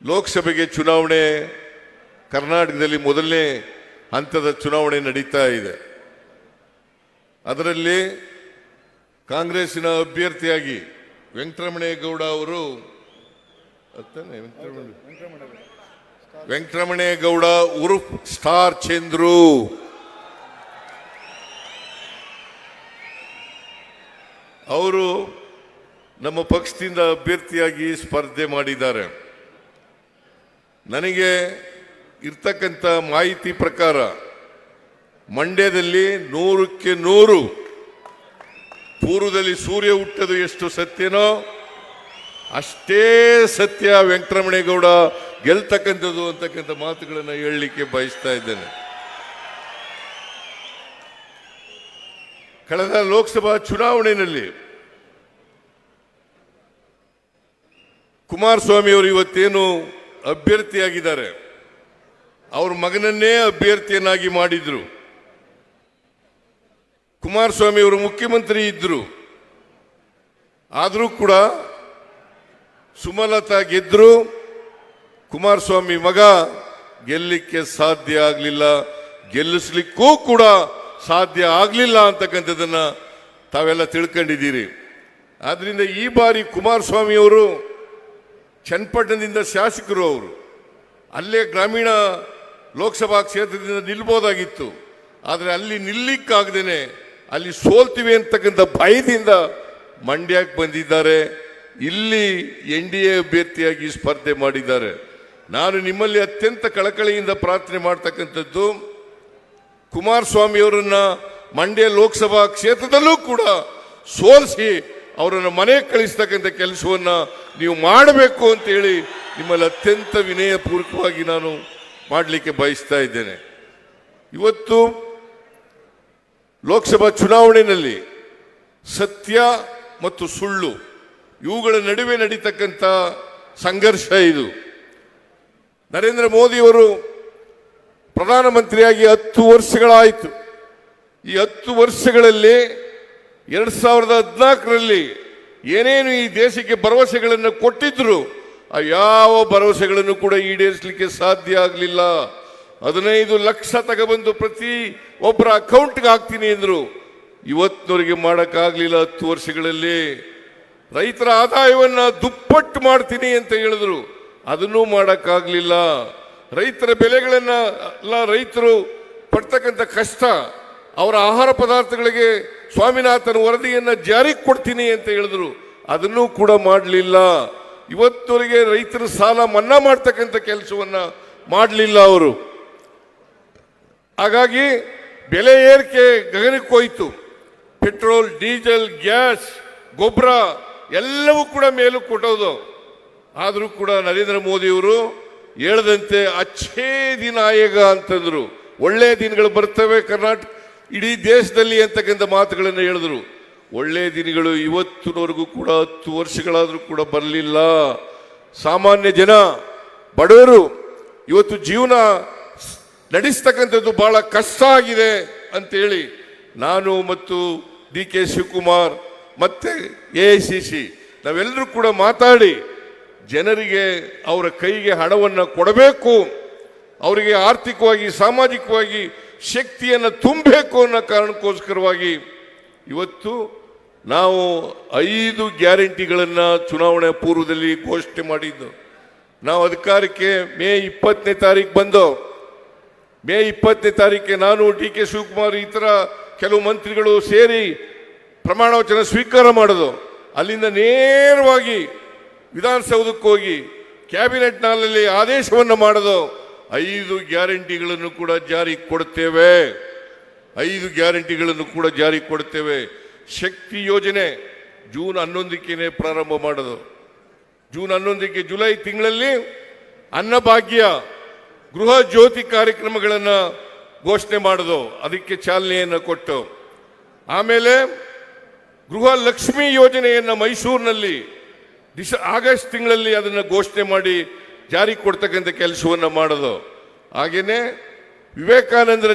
ಲೋಕಸಭೆಗೆ ಚುನಾವಣೆ ಕರ್ನಾಟಕದಲ್ಲಿ ಮೊದಲನೇ ಹಂತದ ಚುನಾವಣೆ ನಡೀತಾ ಇದೆ. ಅದರಲ್ಲಿ ಕಾಂಗ್ರೆಸ್ಸಿನ ಅಭ್ಯರ್ಥಿಯಾಗಿ ವೆಂಕಟರಮಣೇಗೌಡ ಅವರು ವೆಂಕಟರಮಣೇಗೌಡ ಉರ್ಫ್ ಸ್ಟಾರ್ ಚಂದ್ರು ಅವರು ನಮ್ಮ ಪಕ್ಷದಿಂದ ಅಭ್ಯರ್ಥಿಯಾಗಿ ಸ್ಪರ್ಧೆ ಮಾಡಿದ್ದಾರೆ. ನನಗೆ ಇರ್ತಕ್ಕಂಥ ಮಾಹಿತಿ ಪ್ರಕಾರ ಮಂಡ್ಯದಲ್ಲಿ 100ಕ್ಕೆ 100 ಪೂರ್ವದಲ್ಲಿ ಸೂರ್ಯ ಹುಟ್ಟದು ಎಷ್ಟು ಸತ್ಯನೋ ಅಷ್ಟೇ ಸತ್ಯ ವೆಂಕಟರಮಣೇಗೌಡ ಗೆಲ್ತಕ್ಕಂಥದ್ದು ಅಂತಕ್ಕಂಥ ಮಾತುಗಳನ್ನು ಹೇಳಲಿಕ್ಕೆ ಬಯಸ್ತಾ ಇದ್ದೇನೆ. ಕಳೆದ ಲೋಕಸಭಾ ಚುನಾವಣೆಯಲ್ಲಿ ಕುಮಾರಸ್ವಾಮಿ ಅವರು ಇವತ್ತೇನು ಅಭ್ಯರ್ಥಿಯಾಗಿದ್ದಾರೆ, ಅವ್ರ ಮಗನನ್ನೇ ಅಭ್ಯರ್ಥಿಯನ್ನಾಗಿ ಮಾಡಿದ್ರು. ಕುಮಾರಸ್ವಾಮಿ ಅವರು ಮುಖ್ಯಮಂತ್ರಿ ಇದ್ರು, ಆದರೂ ಕೂಡ ಸುಮಲತಾ ಗೆದ್ರು, ಕುಮಾರಸ್ವಾಮಿ ಮಗ ಗೆಲ್ಲಲಿಕ್ಕೆ ಸಾಧ್ಯ ಆಗಲಿಲ್ಲ, ಗೆಲ್ಲಿಸ್ಲಿಕ್ಕೂ ಕೂಡ ಸಾಧ್ಯ ಆಗಲಿಲ್ಲ ಅಂತಕ್ಕಂಥದ್ದನ್ನ ತಾವೆಲ್ಲ ತಿಳ್ಕೊಂಡಿದ್ದೀರಿ. ಆದ್ರಿಂದ ಈ ಬಾರಿ ಕುಮಾರಸ್ವಾಮಿ ಅವರು ಚನ್ನಪಟ್ಟಣದಿಂದ ಶಾಸಕರು, ಅವರು ಅಲ್ಲೇ ಗ್ರಾಮೀಣ ಲೋಕಸಭಾ ಕ್ಷೇತ್ರದಿಂದ ನಿಲ್ಬೋದಾಗಿತ್ತು. ಆದರೆ ಅಲ್ಲಿ ನಿಲ್ಲಿಕ್ಕಾಗದೇನೆ ಅಲ್ಲಿ ಸೋಲ್ತೀವಿ ಅಂತಕ್ಕಂಥ ಭಯದಿಂದ ಮಂಡ್ಯಕ್ಕೆ ಬಂದಿದ್ದಾರೆ. ಇಲ್ಲಿ NDA ಅಭ್ಯರ್ಥಿಯಾಗಿ ಸ್ಪರ್ಧೆ ಮಾಡಿದ್ದಾರೆ. ನಾನು ನಿಮ್ಮಲ್ಲಿ ಅತ್ಯಂತ ಕಳಕಳಿಯಿಂದ ಪ್ರಾರ್ಥನೆ ಮಾಡ್ತಕ್ಕಂಥದ್ದು, ಕುಮಾರಸ್ವಾಮಿ ಅವರನ್ನ ಮಂಡ್ಯ ಲೋಕಸಭಾ ಕ್ಷೇತ್ರದಲ್ಲೂ ಕೂಡ ಸೋಲಿಸಿ ಅವರನ್ನು ಮನೆಗೆ ಕಳಿಸ್ತಕ್ಕಂಥ ಕೆಲಸವನ್ನ ನೀವು ಮಾಡಬೇಕು ಅಂತೇಳಿ ನಿಮ್ಮಲ್ಲಿ ಅತ್ಯಂತ ವಿನಯಪೂರ್ವಕವಾಗಿ ನಾನು ಮಾಡಲಿಕ್ಕೆ ಬಯಸ್ತಾ ಇದ್ದೇನೆ. ಇವತ್ತು ಲೋಕಸಭಾ ಚುನಾವಣೆಯಲ್ಲಿ ಸತ್ಯ ಮತ್ತು ಸುಳ್ಳು ಇವುಗಳ ನಡುವೆ ನಡೀತಕ್ಕಂಥ ಸಂಘರ್ಷ ಇದು. ನರೇಂದ್ರ ಮೋದಿಯವರು ಪ್ರಧಾನಮಂತ್ರಿಯಾಗಿ 10 ವರ್ಷಗಳಾಯಿತು. ಈ 10 ವರ್ಷಗಳಲ್ಲಿ 2014ರಲ್ಲಿ ಏನೇನು ಈ ದೇಶಕ್ಕೆ ಭರವಸೆಗಳನ್ನು ಕೊಟ್ಟಿದ್ರು, ಆ ಯಾವ ಭರವಸೆಗಳನ್ನು ಕೂಡ ಈಡೇರಿಸಲಿಕ್ಕೆ ಸಾಧ್ಯ ಆಗಲಿಲ್ಲ. 15 ಲಕ್ಷ ತಗೊಬಂದು ಪ್ರತಿ ಒಬ್ಬರ ಅಕೌಂಟ್ಗೆ ಹಾಕ್ತೀನಿ ಎಂದರು, ಇವತ್ತಿನವರೆಗೆ ಮಾಡೋಕ್ಕಾಗಲಿಲ್ಲ. 10 ವರ್ಷಗಳಲ್ಲಿ ರೈತರ ಆದಾಯವನ್ನ ದುಪ್ಪಟ್ಟು ಮಾಡ್ತೀನಿ ಅಂತ ಹೇಳಿದ್ರು, ಅದನ್ನೂ ಮಾಡೋಕ್ಕಾಗಲಿಲ್ಲ. ರೈತರ ಬೆಲೆಗಳನ್ನ ರೈತರು ಪಡ್ತಕ್ಕಂಥ ಕಷ್ಟ, ಅವರ ಆಹಾರ ಪದಾರ್ಥಗಳಿಗೆ ಸ್ವಾಮಿನಾಥನ್ ವರದಿಯನ್ನ ಜಾರಿಗೆ ಕೊಡ್ತೀನಿ ಅಂತ ಹೇಳಿದ್ರು, ಅದನ್ನೂ ಕೂಡ ಮಾಡಲಿಲ್ಲ. ಇವತ್ತವರೆಗೆ ರೈತರ ಸಾಲ ಮನ್ನಾ ಮಾಡ್ತಕ್ಕಂಥ ಕೆಲಸವನ್ನ ಮಾಡಲಿಲ್ಲ ಅವರು. ಹಾಗಾಗಿ ಬೆಲೆ ಏರಿಕೆ ಗಗನಕ್ಕೆ ಹೋಯಿತು. ಪೆಟ್ರೋಲ್, ಡೀಸೆಲ್, ಗ್ಯಾಸ್, ಗೊಬ್ಬರ ಎಲ್ಲವೂ ಕೂಡ ಮೇಲು ಕೊಟ್ಟೋದು. ಆದರೂ ಕೂಡ ನರೇಂದ್ರ ಮೋದಿಯವರು ಹೇಳದಂತೆ ಅಚ್ಚೇ ದಿನ ಆಯೇಗ ಅಂತಂದ್ರು, ಒಳ್ಳೆ ದಿನಗಳು ಬರ್ತವೆ ಕರ್ನಾಟಕ ಇಡೀ ದೇಶದಲ್ಲಿ ಅಂತಕ್ಕಂಥ ಮಾತುಗಳನ್ನು ಹೇಳಿದ್ರು. ಒಳ್ಳೆ ದಿನಗಳು ಇವತ್ತಿನವರೆಗೂ ಕೂಡ 10 ವರ್ಷಗಳಾದರೂ ಕೂಡ ಬರಲಿಲ್ಲ. ಸಾಮಾನ್ಯ ಜನ, ಬಡವರು ಇವತ್ತು ಜೀವನ ನಡೆಸ್ತಕ್ಕಂಥದ್ದು ಬಹಳ ಕಷ್ಟ ಆಗಿದೆ ಅಂತೇಳಿ ನಾನು ಮತ್ತು DK ಶಿವಕುಮಾರ್ ಮತ್ತೆ AICC ನಾವೆಲ್ಲರೂ ಕೂಡ ಮಾತಾಡಿ ಜನರಿಗೆ ಅವರ ಕೈಗೆ ಹಣವನ್ನು ಕೊಡಬೇಕು, ಅವರಿಗೆ ಆರ್ಥಿಕವಾಗಿ ಸಾಮಾಜಿಕವಾಗಿ ಶಕ್ತಿಯನ್ನು ತುಂಬಬೇಕು ಅನ್ನೋ ಕಾರಣಕ್ಕೋಸ್ಕರವಾಗಿ ಇವತ್ತು ನಾವು 5 ಗ್ಯಾರಂಟಿಗಳನ್ನು ಚುನಾವಣೆ ಪೂರ್ವದಲ್ಲಿ ಘೋಷಣೆ ಮಾಡಿದ್ದು. ನಾವು ಅಧಿಕಾರಕ್ಕೆ ಮೇ 20ನೇ ತಾರೀಕು ಬಂದು, ಮೇ 20ನೇ ತಾರೀಕಿಗೆ ನಾನು DK ಶಿವಕುಮಾರ್ ಇತರ ಕೆಲವು ಮಂತ್ರಿಗಳು ಸೇರಿ ಪ್ರಮಾಣ ವಚನ ಸ್ವೀಕಾರ ಮಾಡೋದು. ಅಲ್ಲಿಂದ ನೇರವಾಗಿ ವಿಧಾನಸೌಧಕ್ಕೆ ಹೋಗಿ ಕ್ಯಾಬಿನೆಟ್ನಲ್ಲಿ ಆದೇಶವನ್ನು ಮಾಡೋದು, 5 ಗ್ಯಾರಂಟಿಗಳನ್ನು ಕೂಡ ಜಾರಿ ಕೊಡ್ತೇವೆ, 5 ಗ್ಯಾರಂಟಿಗಳನ್ನು ಕೂಡ ಜಾರಿ ಕೊಡ್ತೇವೆ. ಶಕ್ತಿ ಯೋಜನೆ ಜೂನ್ 11ಕ್ಕೆ ಪ್ರಾರಂಭ ಮಾಡೋದು. ಜೂನ್ 11ಕ್ಕೆ ಜುಲೈ ತಿಂಗಳಲ್ಲಿ ಅನ್ನಭಾಗ್ಯ, ಗೃಹ ಜ್ಯೋತಿ ಕಾರ್ಯಕ್ರಮಗಳನ್ನು ಘೋಷಣೆ ಮಾಡೋದು, ಅದಕ್ಕೆ ಚಾಲನೆಯನ್ನು ಕೊಟ್ಟು, ಆಮೇಲೆ ಗೃಹ ಲಕ್ಷ್ಮಿ ಯೋಜನೆಯನ್ನು ಮೈಸೂರಿನಲ್ಲಿ ಆಗಸ್ಟ್ ತಿಂಗಳಲ್ಲಿ ಅದನ್ನು ಘೋಷಣೆ ಮಾಡಿ ಜಾರಿ ಕೊಡ್ತಕ್ಕಂಥ ಕೆಲಸವನ್ನು ಮಾಡೋದು. ಹಾಗೇನೆ ವಿವೇಕಾನಂದರ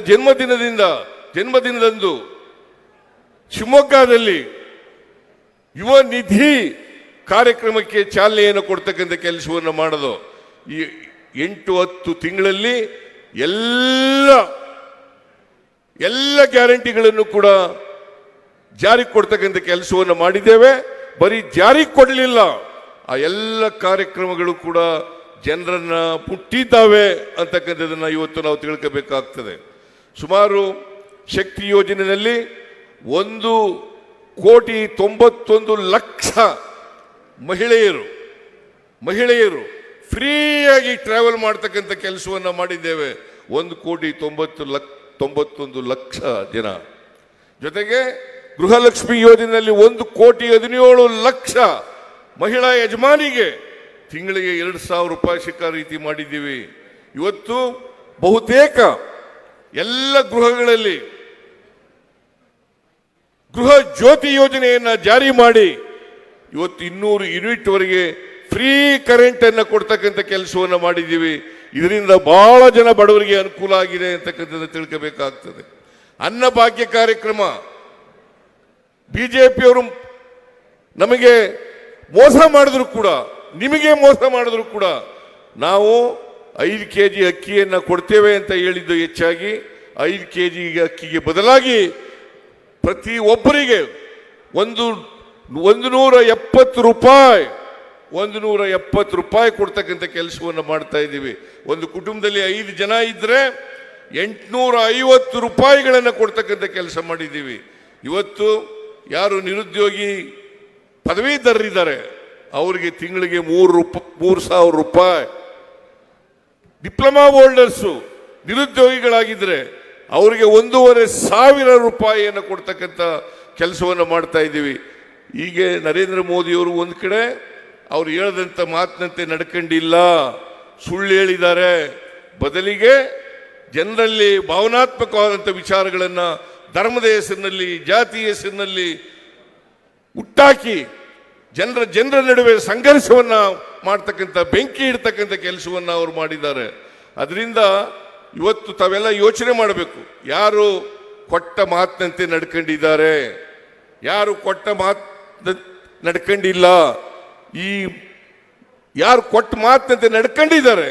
ಜನ್ಮದಿನದಂದು ಶಿವಮೊಗ್ಗದಲ್ಲಿ ಯುವ ನಿಧಿ ಕಾರ್ಯಕ್ರಮಕ್ಕೆ ಚಾಲನೆಯನ್ನು ಕೊಡ್ತಕ್ಕಂಥ ಕೆಲಸವನ್ನು ಮಾಡೋದು. ಈ 8-10 ತಿಂಗಳಲ್ಲಿ ಎಲ್ಲ ಗ್ಯಾರಂಟಿಗಳನ್ನು ಕೂಡ ಜಾರಿಗೆ ಕೊಡ್ತಕ್ಕಂಥ ಕೆಲಸವನ್ನು ಮಾಡಿದ್ದೇವೆ. ಬರೀ ಜಾರಿಗೆ ಕೊಡಲಿಲ್ಲ, ಆ ಎಲ್ಲ ಕಾರ್ಯಕ್ರಮಗಳು ಕೂಡ ಜನರನ್ನ ಮುಟ್ಟಿದ್ದಾವೆ ಅಂತಕ್ಕಂಥದ್ದನ್ನು ಇವತ್ತು ನಾವು ತಿಳ್ಕೋಬೇಕಾಗ್ತದೆ. ಸುಮಾರು ಶಕ್ತಿ ಯೋಜನೆಯಲ್ಲಿ 1,91,00,000 ಮಹಿಳೆಯರು ಫ್ರೀಯಾಗಿ ಟ್ರಾವೆಲ್ ಮಾಡ್ತಕ್ಕಂಥ ಕೆಲಸವನ್ನು ಮಾಡಿದ್ದೇವೆ. 1,91,00,000 ಜನ. ಜೊತೆಗೆ ಗೃಹಲಕ್ಷ್ಮಿ ಯೋಜನೆಯಲ್ಲಿ 1,17,00,000 ಮಹಿಳಾ ಯಜಮಾನಿಗೆ ತಿಂಗಳಿಗೆ 2,000 ರೂಪಾಯಿ ಸಿಕ್ಕ ರೀತಿ ಮಾಡಿದ್ದೀವಿ. ಇವತ್ತು ಬಹುತೇಕ ಎಲ್ಲ ಗೃಹಗಳಲ್ಲಿ ಗೃಹ ಜ್ಯೋತಿ ಯೋಜನೆಯನ್ನ ಜಾರಿ ಮಾಡಿ ಇವತ್ತು 200 ಯೂನಿಟ್ ವರೆಗೆ ಫ್ರೀ ಕರೆಂಟ್ ಅನ್ನು ಕೊಡ್ತಕ್ಕಂಥ ಕೆಲಸವನ್ನು ಮಾಡಿದ್ದೀವಿ. ಇದರಿಂದ ಬಹಳ ಜನ ಬಡವರಿಗೆ ಅನುಕೂಲ ಆಗಿದೆ ಅಂತಕ್ಕಂಥದ್ದು ತಿಳ್ಕೋಬೇಕಾಗ್ತದೆ. ಅನ್ನಭಾಗ್ಯ ಕಾರ್ಯಕ್ರಮ ಬಿಜೆಪಿಯವರು ನಮಗೆ ಮೋಸ ಮಾಡಿದ್ರು ಕೂಡ, ನಿಮಗೆ ಮೋಸ ಮಾಡಿದ್ರು ಕೂಡ ನಾವು 5 kg ಅಕ್ಕಿಯನ್ನು ಕೊಡ್ತೇವೆ ಅಂತ ಹೇಳಿದ್ದು ಹೆಚ್ಚಾಗಿ 5 kg ಅಕ್ಕಿಗೆ ಬದಲಾಗಿ ಪ್ರತಿ ಒಬ್ಬರಿಗೆ 170 ರೂಪಾಯಿ ಕೊಡ್ತಕ್ಕಂಥ ಕೆಲಸವನ್ನು ಮಾಡ್ತಾ ಇದ್ದೀವಿ. ಒಂದು ಕುಟುಂಬದಲ್ಲಿ 5 ಜನ ಇದ್ರೆ 850 ರೂಪಾಯಿಗಳನ್ನು ಕೊಡ್ತಕ್ಕಂಥ ಕೆಲಸ ಮಾಡಿದ್ದೀವಿ. ಇವತ್ತು ಯಾರು ನಿರುದ್ಯೋಗಿ ಪದವೀಧರರಿದ್ದಾರೆ ಅವರಿಗೆ ತಿಂಗಳಿಗೆ 3,000 ರೂಪಾಯಿ, ಡಿಪ್ಲೊಮಾ ಹೋಲ್ಡರ್ಸು ನಿರುದ್ಯೋಗಿಗಳಾಗಿದ್ರೆ ಅವರಿಗೆ 1,500 ರೂಪಾಯಿಯನ್ನು ಕೊಡ್ತಕ್ಕಂಥ ಕೆಲಸವನ್ನು ಮಾಡ್ತಾ ಇದ್ದೀವಿ. ಹೀಗೆ ನರೇಂದ್ರ ಮೋದಿಯವರು ಒಂದು ಕಡೆ ಅವ್ರು ಹೇಳದಂಥ ಮಾತಿನಂತೆ ನಡ್ಕೊಂಡಿಲ್ಲ, ಸುಳ್ಳು ಹೇಳಿದ್ದಾರೆ. ಬದಲಿಗೆ ಜನರಲ್ಲಿ ಭಾವನಾತ್ಮಕವಾದಂಥ ವಿಚಾರಗಳನ್ನು ಧರ್ಮದ ಹೆಸರಿನಲ್ಲಿ, ಜಾತಿಯ ಹೆಸರಿನಲ್ಲಿ ಹುಟ್ಟಾಕಿ ಜನರ ನಡುವೆ ಸಂಘರ್ಷವನ್ನ ಮಾಡ್ತಕ್ಕಂಥ, ಬೆಂಕಿ ಇಡ್ತಕ್ಕಂಥ ಕೆಲಸವನ್ನು ಅವರು ಮಾಡಿದ್ದಾರೆ. ಅದರಿಂದ ಇವತ್ತು ತಾವೆಲ್ಲ ಯೋಚನೆ ಮಾಡಬೇಕು, ಯಾರು ಕೊಟ್ಟ ಮಾತಿನಂತೆ ನಡ್ಕೊಂಡಿದ್ದಾರೆ, ಯಾರು ಕೊಟ್ಟ ಮಾತು ನಡ್ಕೊಂಡಿಲ್ಲ. ಈ ಯಾರು ಕೊಟ್ಟ ಮಾತಿನಂತೆ ನಡ್ಕೊಂಡಿದ್ದಾರೆ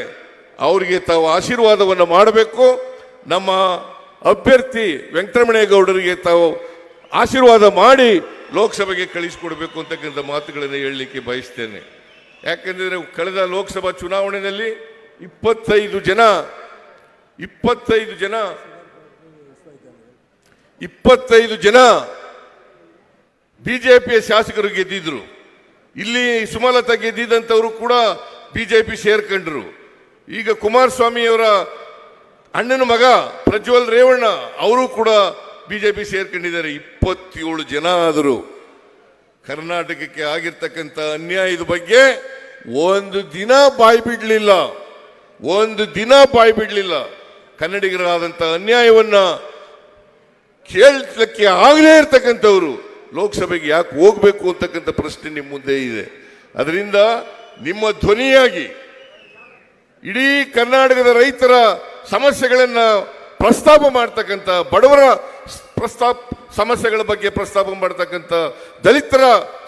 ಅವರಿಗೆ ತಾವು ಆಶೀರ್ವಾದವನ್ನು ಮಾಡಬೇಕು. ನಮ್ಮ ಅಭ್ಯರ್ಥಿ ವೆಂಕಟರಮಣೇಗೌಡರಿಗೆ ತಾವು ಆಶೀರ್ವಾದ ಮಾಡಿ ಲೋಕಸಭೆಗೆ ಕಳಿಸಿಕೊಡ್ಬೇಕು ಅಂತಕ್ಕಂಥ ಮಾತುಗಳನ್ನು ಹೇಳಲಿಕ್ಕೆ ಬಯಸ್ತೇನೆ. ಯಾಕೆಂದರೆ ಕಳೆದ ಲೋಕಸಭಾ ಚುನಾವಣೆಯಲ್ಲಿ 25 ಜನ ಬಿಜೆಪಿಯ ಶಾಸಕರು ಗೆದ್ದಿದ್ರು. ಇಲ್ಲಿ ಸುಮಲತಾ ಗೆದ್ದಿದ್ದಂಥವರು ಕೂಡ ಬಿಜೆಪಿ ಸೇರ್ಕೊಂಡ್ರು. ಈಗ ಕುಮಾರಸ್ವಾಮಿಯವರ ಅಣ್ಣನ ಮಗ ಪ್ರಜ್ವಲ್ ರೇವಣ್ಣ ಅವರು ಕೂಡ ಬಿಜೆಪಿ ಸೇರ್ಕೊಂಡಿದ್ದಾರೆ. 27 ಜನ ಆದರೂ ಕರ್ನಾಟಕಕ್ಕೆ ಆಗಿರ್ತಕ್ಕಂಥ ಅನ್ಯಾಯದ ಬಗ್ಗೆ ಒಂದು ದಿನ ಬಾಯಿ ಬಿಡಲಿಲ್ಲ. ಕನ್ನಡಿಗರಾದಂಥ ಅನ್ಯಾಯವನ್ನ ಕೇಳಲಿಕ್ಕೆ ಆಗಲೇ ಇರ್ತಕ್ಕಂಥವ್ರು ಲೋಕಸಭೆಗೆ ಯಾಕೆ ಹೋಗ್ಬೇಕು ಅಂತಕ್ಕಂಥ ಪ್ರಶ್ನೆ ನಿಮ್ಮ ಮುಂದೆ ಇದೆ. ಅದರಿಂದ ನಿಮ್ಮ ಧ್ವನಿಯಾಗಿ ಇಡೀ ಕರ್ನಾಟಕದ ರೈತರ ಸಮಸ್ಯೆಗಳನ್ನ ಪ್ರಸ್ತಾಪ ಮಾಡ್ತಕ್ಕಂಥ, ಬಡವರ ಸಮಸ್ಯೆಗಳ ಬಗ್ಗೆ ಪ್ರಸ್ತಾಪ ಮಾಡ್ತಕ್ಕಂಥ, ದಲಿತರ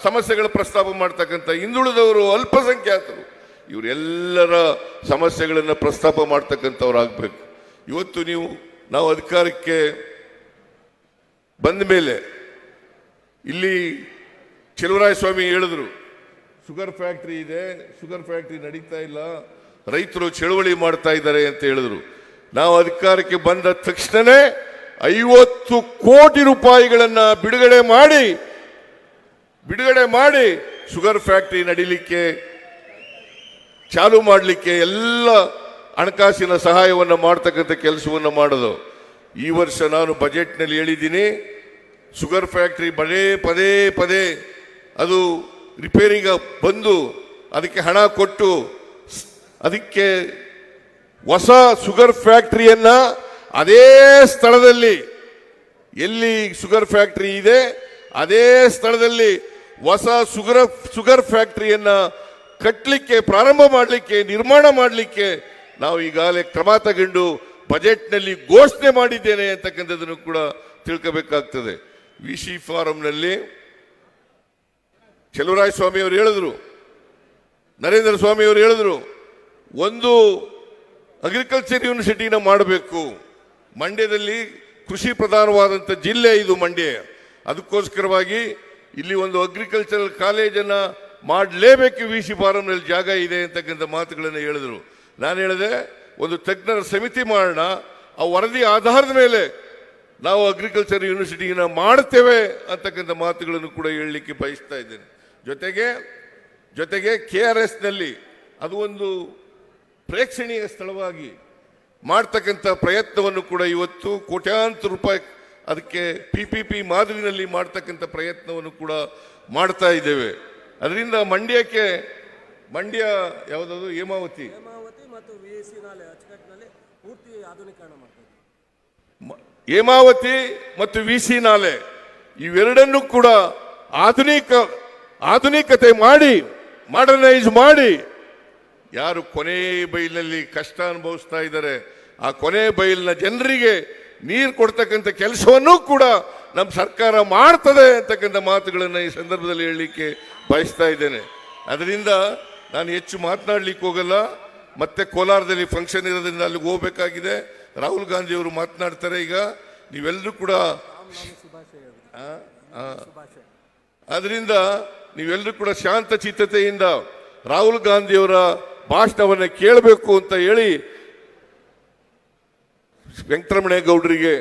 ಸಮಸ್ಯೆಗಳ ಪ್ರಸ್ತಾಪ ಮಾಡ್ತಕ್ಕಂಥ, ಹಿಂದುಳಿದವರು, ಅಲ್ಪಸಂಖ್ಯಾತರು ಇವರೆಲ್ಲರ ಸಮಸ್ಯೆಗಳನ್ನು ಪ್ರಸ್ತಾಪ ಮಾಡ್ತಕ್ಕಂಥವ್ರಾಗಬೇಕು. ಇವತ್ತು ನಾವು ಅಧಿಕಾರಕ್ಕೆ ಬಂದ ಮೇಲೆ ಇಲ್ಲಿ ಸ್ವಾಮಿ ಹೇಳಿದ್ರು, ಶುಗರ್ ಫ್ಯಾಕ್ಟ್ರಿ ಇದೆ, ಶುಗರ್ ಫ್ಯಾಕ್ಟ್ರಿ ನಡೀತಾ ಇಲ್ಲ, ರೈತರು ಚಳವಳಿ ಮಾಡ್ತಾ ಇದ್ದಾರೆ ಅಂತ ಹೇಳಿದ್ರು. ನಾವು ಅಧಿಕಾರಕ್ಕೆ ಬಂದ ತಕ್ಷಣನೇ 50 ಕೋಟಿ ರೂಪಾಯಿಗಳನ್ನು ಬಿಡುಗಡೆ ಮಾಡಿ ಶುಗರ್ ಫ್ಯಾಕ್ಟ್ರಿ ನಡೀಲಿಕ್ಕೆ ಚಾಲು ಮಾಡಲಿಕ್ಕೆ ಎಲ್ಲ ಹಣಕಾಸಿನ ಸಹಾಯವನ್ನು ಮಾಡ್ತಕ್ಕಂಥ ಕೆಲಸವನ್ನು ಮಾಡೋದು. ಈ ವರ್ಷ ನಾನು ಬಜೆಟ್ನಲ್ಲಿ ಹೇಳಿದ್ದೀನಿ, ಶುಗರ್ ಫ್ಯಾಕ್ಟ್ರಿ ಪದೇ ಅದು ರಿಪೇರಿಗೆ ಬಂದು ಅದಕ್ಕೆ ಹಣ ಕೊಟ್ಟು ಅದಕ್ಕೆ ಹೊಸ ಶುಗರ್ ಫ್ಯಾಕ್ಟರಿಯನ್ನ ಅದೇ ಸ್ಥಳದಲ್ಲಿ, ಎಲ್ಲಿ ಶುಗರ್ ಫ್ಯಾಕ್ಟರಿ ಇದೆ ಅದೇ ಸ್ಥಳದಲ್ಲಿ ಹೊಸ ಶುಗರ್ ಫ್ಯಾಕ್ಟರಿಯನ್ನ ಕಟ್ಟಲಿಕ್ಕೆ, ಪ್ರಾರಂಭ ಮಾಡಲಿಕ್ಕೆ, ನಿರ್ಮಾಣ ಮಾಡಲಿಕ್ಕೆ ನಾವು ಈಗಾಗಲೇ ಕ್ರಮ ತಗೊಂಡು ಬಜೆಟ್ನಲ್ಲಿ ಘೋಷಣೆ ಮಾಡಿದ್ದೇನೆ ಅಂತಕ್ಕಂಥದ್ದನ್ನು ಕೂಡ ತಿಳ್ಕೋಬೇಕಾಗ್ತದೆ. ವಿಸಿ ಫಾರಂನಲ್ಲಿ ಸ್ವಾಮಿ ಅವರು ಹೇಳಿದ್ರು, ನರೇಂದ್ರ ಸ್ವಾಮಿ ಅವರು ಹೇಳಿದ್ರು, ಒಂದು ಅಗ್ರಿಕಲ್ಚರ್ ಯೂನಿವರ್ಸಿಟಿನ ಮಾಡಬೇಕು. ಮಂಡ್ಯದಲ್ಲಿ ಕೃಷಿ ಪ್ರಧಾನವಾದಂಥ ಜಿಲ್ಲೆ ಇದು ಮಂಡ್ಯ. ಅದಕ್ಕೋಸ್ಕರವಾಗಿ ಇಲ್ಲಿ ಒಂದು ಅಗ್ರಿಕಲ್ಚರಲ್ ಕಾಲೇಜನ್ನು ಮಾಡಲೇಬೇಕು. ವಿ ಸಿ ಫಾರಂನಲ್ಲಿ ಜಾಗ ಇದೆ ಅಂತಕ್ಕಂಥ ಮಾತುಗಳನ್ನು ಹೇಳಿದರು. ನಾನು ಹೇಳಿದೆ ಒಂದು ತಜ್ಞರ ಸಮಿತಿ ಮಾಡೋಣ, ಆ ವರದಿ ಆಧಾರದ ಮೇಲೆ ನಾವು ಅಗ್ರಿಕಲ್ಚರ್ ಯೂನಿವರ್ಸಿಟಿನ ಮಾಡ್ತೇವೆ ಅಂತಕ್ಕಂಥ ಮಾತುಗಳನ್ನು ಕೂಡ ಹೇಳಲಿಕ್ಕೆ ಬಯಸ್ತಾ ಇದ್ದೇನೆ. ಜೊತೆಗೆ KRSನಲ್ಲಿ ಅದು ಒಂದು ಪ್ರೇಕ್ಷಣೀಯ ಸ್ಥಳವಾಗಿ ಮಾಡ್ತಕ್ಕಂಥ ಪ್ರಯತ್ನವನ್ನು ಕೂಡ ಇವತ್ತು ಕೋಟ್ಯಾಂತರ ರೂಪಾಯಿ ಅದಕ್ಕೆ PPP ಮಾದರಿನಲ್ಲಿ ಮಾಡ್ತಕ್ಕಂಥ ಪ್ರಯತ್ನವನ್ನು ಕೂಡ ಮಾಡ್ತಾ ಇದ್ದೇವೆ. ಅದರಿಂದ ಮಂಡ್ಯ ಯಾವುದಾದ್ರು ಹೇಮಾವತಿ ಮತ್ತು VC ನಾಲೆ ಅಚ್ಚುಕಟ್ಟಿನಲ್ಲಿ ಪೂರ್ತಿ ಆಧುನೀಕರಣ ಮಾಡ್ತಾರೆ. ಹೇಮಾವತಿ ಮತ್ತು VC ನಾಲೆ ಇವೆರಡನ್ನೂ ಕೂಡ ಆಧುನಿಕತೆ ಮಾಡಿ ಮಾಡರ್ನೈಸ್ ಮಾಡಿ ಯಾರು ಕೊನೆ ಬೈಲಿನಲ್ಲಿ ಕಷ್ಟ ಅನುಭವಿಸ್ತಾ ಇದ್ದಾರೆ ಆ ಕೊನೆ ಬೈಲಿನ ಜನರಿಗೆ ನೀರು ಕೊಡ್ತಕ್ಕಂಥ ಕೆಲಸವನ್ನೂ ಕೂಡ ನಮ್ಮ ಸರ್ಕಾರ ಮಾಡ್ತದೆ ಅಂತಕ್ಕಂಥ ಮಾತುಗಳನ್ನು ಈ ಸಂದರ್ಭದಲ್ಲಿ ಹೇಳಲಿಕ್ಕೆ ಬಯಸ್ತಾ ಇದ್ದೇನೆ. ಅದರಿಂದ ನಾನು ಹೆಚ್ಚು ಮಾತನಾಡಲಿಕ್ಕೆ ಹೋಗಲ್ಲ. ಮತ್ತೆ ಕೋಲಾರದಲ್ಲಿ ಫಂಕ್ಷನ್ ಇರೋದ್ರಿಂದ ಅಲ್ಲಿಗೆ ಹೋಗಬೇಕಾಗಿದೆ. ರಾಹುಲ್ ಗಾಂಧಿ ಅವರು ಮಾತನಾಡ್ತಾರೆ. ಈಗ ನೀವೆಲ್ಲರೂ ಕೂಡ ಅದರಿಂದ ನೀವೆಲ್ಲರೂ ಕೂಡ ಶಾಂತ ಚಿತ್ತತೆಯಿಂದ ರಾಹುಲ್ ಗಾಂಧಿಯವರ ಭಾಷಣವನ್ನು ಕೇಳಬೇಕು ಅಂತ ಹೇಳಿ ವೆಂಕಟರಮಣೇಗೌಡರಿಗೆ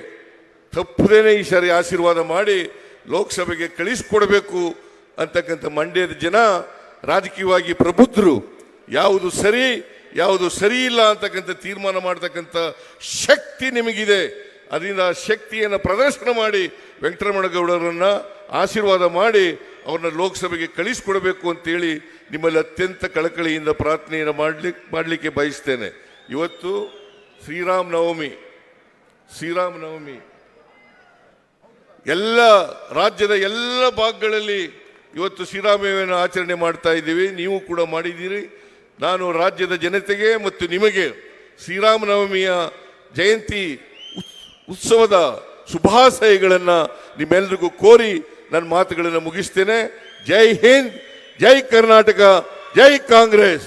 ತಪ್ಪದೇನೆ ಈ ಸಾರಿ ಆಶೀರ್ವಾದ ಮಾಡಿ ಲೋಕಸಭೆಗೆ ಕಳಿಸಿಕೊಡಬೇಕು ಅಂತಕ್ಕಂಥ ಮಂಡ್ಯದ ಜನ ರಾಜಕೀಯವಾಗಿ ಪ್ರಬುದ್ಧರು. ಯಾವುದು ಸರಿ ಇಲ್ಲ ಅಂತಕ್ಕಂಥ ತೀರ್ಮಾನ ಮಾಡ್ತಕ್ಕಂಥ ಶಕ್ತಿ ನಿಮಗಿದೆ. ಅದರಿಂದ ಶಕ್ತಿಯನ್ನು ಪ್ರದರ್ಶನ ಮಾಡಿ ವೆಂಕಟರಮಣೇಗೌಡರನ್ನ ಆಶೀರ್ವಾದ ಮಾಡಿ ಅವ್ರನ್ನ ಲೋಕಸಭೆಗೆ ಕಳಿಸಿಕೊಡಬೇಕು ಅಂತೇಳಿ ನಿಮ್ಮಲ್ಲಿ ಅತ್ಯಂತ ಕಳಕಳಿಯಿಂದ ಪ್ರಾರ್ಥನೆಯನ್ನು ಮಾಡಲಿಕ್ಕೆ ಬಯಸ್ತೇನೆ. ಇವತ್ತು ಶ್ರೀರಾಮನವಮಿ ಎಲ್ಲ ರಾಜ್ಯದ ಎಲ್ಲ ಭಾಗಗಳಲ್ಲಿ ಇವತ್ತು ಶ್ರೀರಾಮನವಮಿಯನ್ನು ಆಚರಣೆ ಮಾಡ್ತಾ ಇದ್ದೀವಿ. ನೀವು ಕೂಡ ಮಾಡಿದ್ದೀರಿ. ನಾನು ರಾಜ್ಯದ ಜನತೆಗೆ ಮತ್ತು ನಿಮಗೆ ಶ್ರೀರಾಮನವಮಿಯ ಜಯಂತಿ ಉತ್ಸವದ ಶುಭಾಶಯಗಳನ್ನು ನಿಮ್ಮೆಲ್ಲರಿಗೂ ಕೋರಿ ನನ್ನ ಮಾತುಗಳನ್ನು ಮುಗಿಸ್ತೇನೆ. ಜೈ ಹಿಂದ್, ಜೈ ಕರ್ನಾಟಕ, ಜೈ ಕಾಂಗ್ರೆಸ್.